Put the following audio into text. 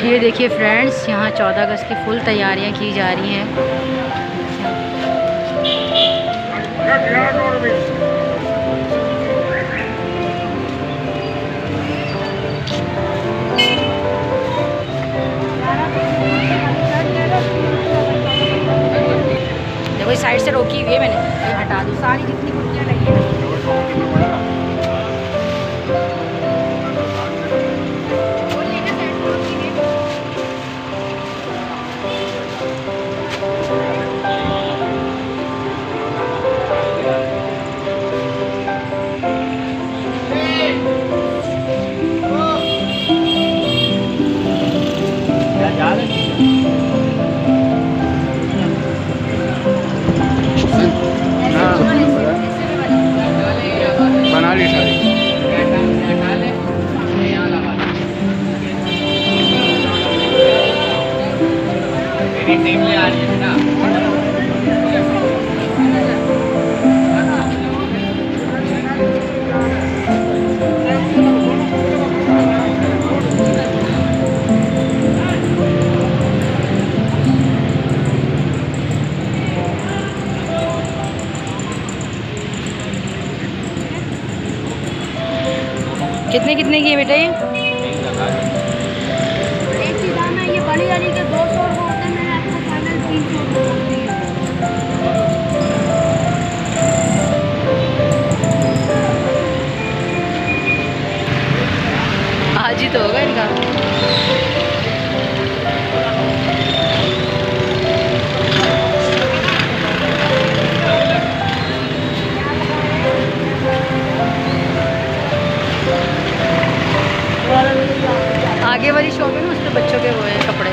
ये देखिए फ्रेंड्स, यहाँ 14 अगस्त की फुल तैयारियां की जा रही हैं। देखो इस साइड से रोकी हुई है मैंने, हटा दो सारी जितनी कुर्सियाँ लगी हैं। बना ली सारी। कितने कितने की है बेटा ये? एक ही दाम है, ये बड़ी वाली के 200 रुपये होते हैं, मैंने आपको फाइनल 300 रुपये कर दिए। आज ही तो होगा इनका। आगे वाली शॉप है ना, उस पर बच्चों के वो है कपड़े।